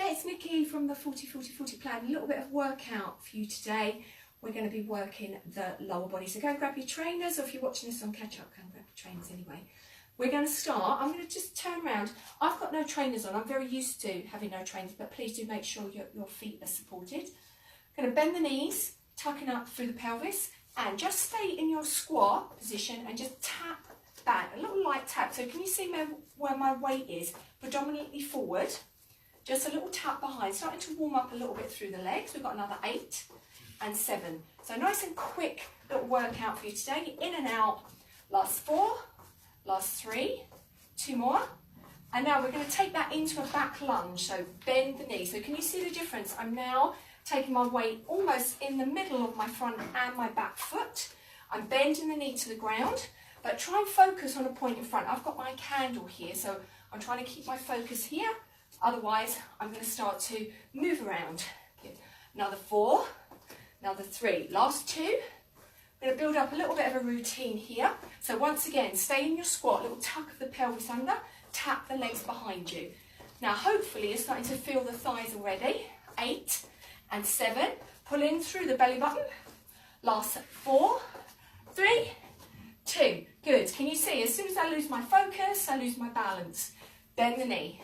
there, it's Nikki from the 40-40-40 plan. A little bit of workout for you today. We're going to be working the lower body. So go and grab your trainers, or if you're watching this on catch up, go and grab your trainers anyway. We're going to start. I'm going to just turn around. I've got no trainers on. I'm very used to having no trainers, but please do make sure your feet are supported. I'm going to bend the knees, tucking up through the pelvis, and just stay in your squat position and just tap back, a little light tap. So can you see where my weight is? Predominantly forward. Just a little tap behind, starting to warm up a little bit through the legs. We've got another 8 and 7. So nice and quick little workout for you today. In and out. Last 4, last 3, 2 more. And now we're going to take that into a back lunge. So bend the knee. So can you see the difference? I'm now taking my weight almost in the middle of my front and my back foot. I'm bending the knee to the ground, but try and focus on a point in front. I've got my candle here, so I'm trying to keep my focus here. Otherwise, I'm going to start to move around. Good. Another 4, another 3. Last 2. I'm going to build up a little bit of a routine here. So once again, stay in your squat, little tuck of the pelvis under, tap the legs behind you. Now, hopefully, you're starting to feel the thighs already. 8 and 7. Pull in through the belly button. Last 4, 3, 2. Good. Can you see? As soon as I lose my focus, I lose my balance. Bend the knee.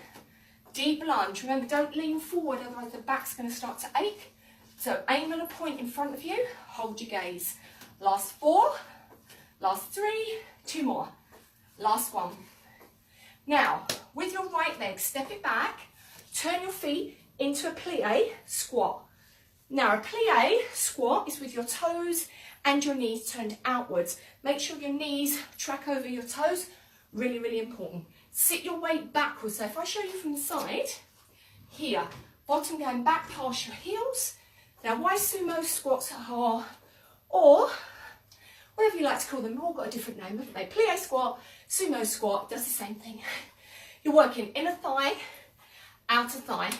Deep lunge. Remember, don't lean forward, otherwise the back's going to start to ache. So aim at a point in front of you. Hold your gaze. Last 4. Last 3. 2 more. Last 1. Now, with your right leg, step it back. Turn your feet into a plie squat. Now, a plie squat is with your toes and your knees turned outwards. Make sure your knees track over your toes. Really, really important. Sit your weight backwards. So if I show you from the side, here, bottom going back past your heels. Now, why sumo squats are, or whatever you like to call them, they've all got a different name, haven't they? Plie squat, sumo squat, does the same thing. You're working inner thigh, outer thigh,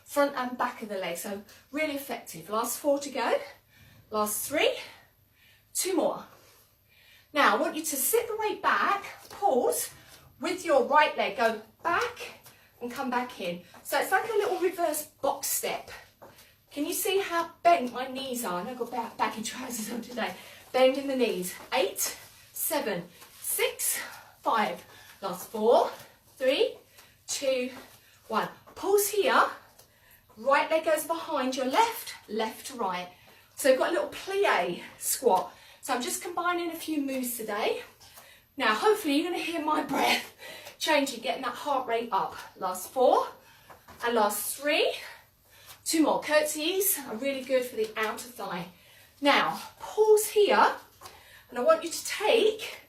front and back of the leg. So really effective. Last 4 to go. Last 3, 2 more. Now, I want you to sit the weight back, pause, with your right leg, go back and come back in. So it's like a little reverse box step. Can you see how bent my knees are? I've got back in trousers on today. Bend in the knees. 8, 7, 6, 5. Last 4, 3, 2, 1. Pause here. Right leg goes behind your left, left to right. So you've got a little plie squat. So I'm just combining a few moves today. Now, hopefully you're going to hear my breath changing, getting that heart rate up. Last 4 and last 3. 2 more. Curtsies are really good for the outer thigh. Now, pause here, and I want you to take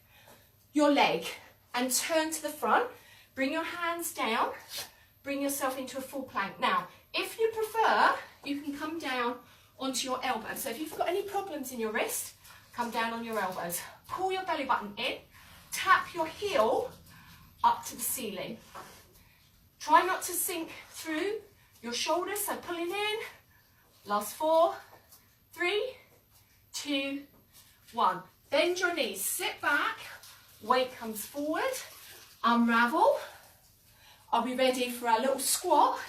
your leg and turn to the front. Bring your hands down. Bring yourself into a full plank. Now, if you prefer, you can come down onto your elbows. So if you've got any problems in your wrist, come down on your elbows. Pull your belly button in. Tap your heel up to the ceiling. Try not to sink through your shoulders, so pulling in. Last 4, 3, 2, 1. Bend your knees, sit back, weight comes forward, unravel. Are we ready for our little squat?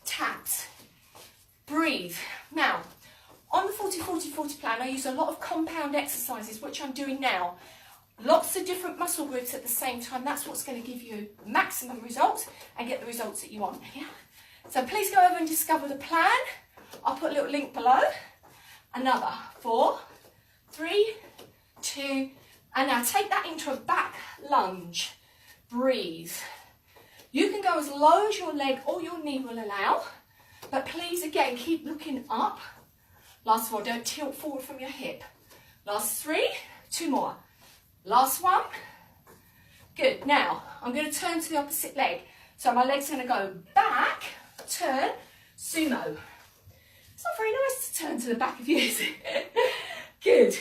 Taps. Breathe. Now, on the 40-40-40 plan, I use a lot of compound exercises, which I'm doing now. Lots of different muscle groups at the same time. That's what's going to give you maximum results and get the results that you want. Yeah? So please go over and discover the plan. I'll put a little link below. Another 4, 3, 2, and now take that into a back lunge. Breathe. You can go as low as your leg or your knee will allow, but please, again, keep looking up. Last 4, don't tilt forward from your hip. Last 3, 2 more. Last 1. Good. Now, I'm going to turn to the opposite leg. So my leg's going to go back, turn, sumo. It's not very nice to turn to the back of you, is it? Good.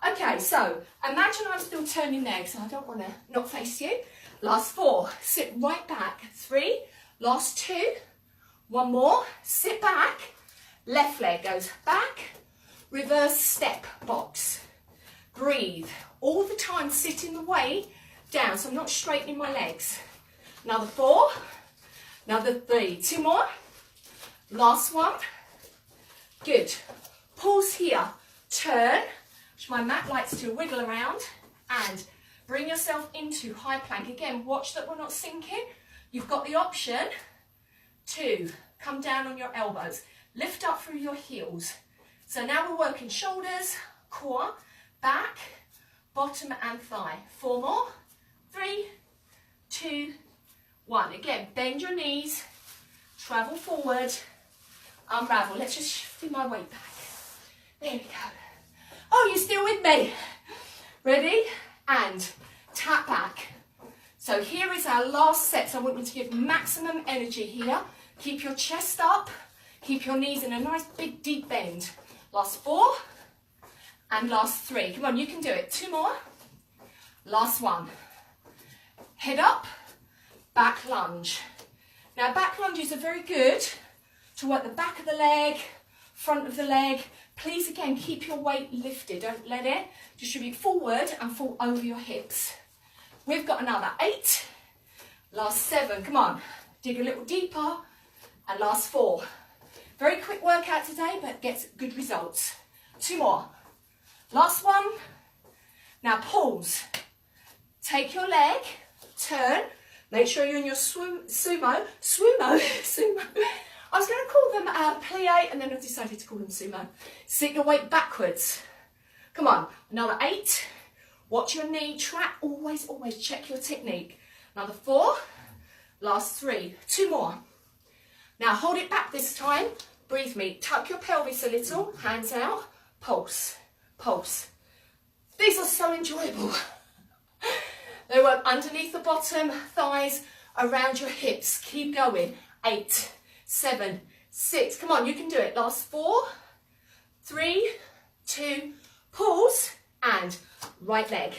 Okay, so imagine I'm still turning there, so I don't want to not face you. Last 4, sit right back. 3, last 2, 1 more, sit back. Left leg goes back, reverse step box. Breathe. All the time sitting the weight down, so I'm not straightening my legs. Another 4, another 3. 2 more. Last one. Good. Pause here. Turn, which my mat likes to wiggle around, and bring yourself into high plank. Again, watch that we're not sinking. You've got the option to come down on your elbows. Lift up through your heels. So now we're working shoulders, core, back, bottom and thigh. 4 more. 3, 2, 1. Again, bend your knees, travel forward, unravel. Let's just shift my weight back. There we go. Oh, you're still with me. Ready? And tap back. So here is our last set. So I want you to give maximum energy here. Keep your chest up. Keep your knees in a nice big deep bend. Last 4 and last 3. Come on, you can do it. 2 more. Last 1. Head up, back lunge. Now back lunges are very good to work the back of the leg, front of the leg. Please again keep your weight lifted. Don't let it distribute forward and fall over your hips. We've got another 8. Last 7. Come on, dig a little deeper. And last 4. Very quick workout today, but gets good results. 2 more. Last 1. Now pause. Take your leg, turn. Make sure you're in your sumo. I was going to call them plie, and then I decided to call them sumo. Sit your weight backwards. Come on, another 8. Watch your knee, track, always check your technique. Another 4, last 3, 2 more. Now hold it back this time, breathe me, tuck your pelvis a little, hands out, pulse, pulse. These are so enjoyable. They work underneath the bottom, thighs, around your hips. Keep going. 8, 7, 6. Come on, you can do it. Last 4, 3, 2, pause, and right leg.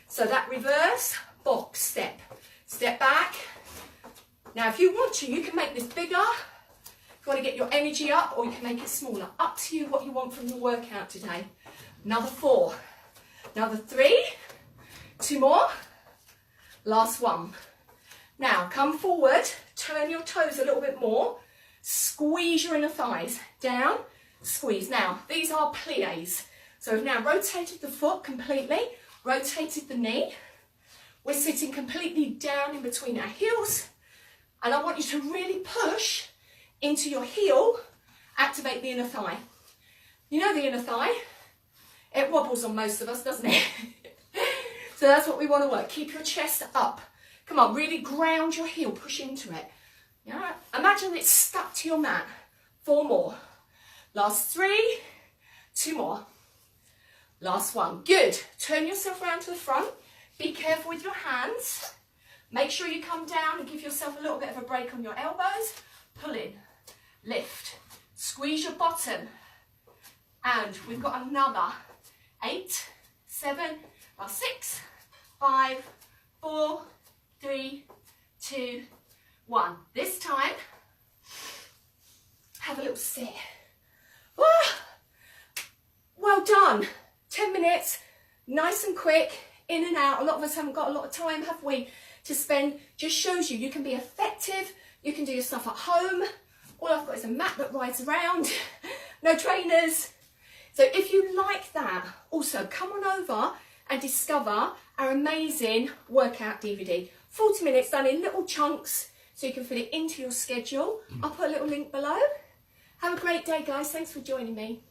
So that reverse box step. Step back. Now, if you want to, you can make this bigger. If you want to get your energy up, or you can make it smaller. Up to you what you want from your workout today. Another 4. Another 3. 2 more. Last 1. Now, come forward. Turn your toes a little bit more. Squeeze your inner thighs. Down, squeeze. Now, these are plies. So we've now rotated the foot completely. Rotated the knee. We're sitting completely down in between our heels. And I want you to really push into your heel. Activate the inner thigh. You know the inner thigh? It wobbles on most of us, doesn't it? So that's what we want to work. Keep your chest up. Come on, really ground your heel. Push into it. Yeah. Imagine it's stuck to your mat. 4 more. Last 3. 2 more. Last 1. Good. Turn yourself around to the front. Be careful with your hands. Make sure you come down and give yourself a little bit of a break on your elbows. Pull in. Lift. Squeeze your bottom. And we've got another 8, 7, 6, 5, 4, 3, 2, 1. This time, have a little sit. Well done. 10 minutes, nice and quick, in and out. A lot of us haven't got a lot of time, have we, to spend. Just shows you can be effective. You can do your stuff at home. All I've got is a mat that rides around. No trainers. So if you like that, also come on over and discover our amazing workout DVD. 40 minutes done in little chunks so you can fit it into your schedule. I'll put a little link below. Have a great day, guys. Thanks for joining me.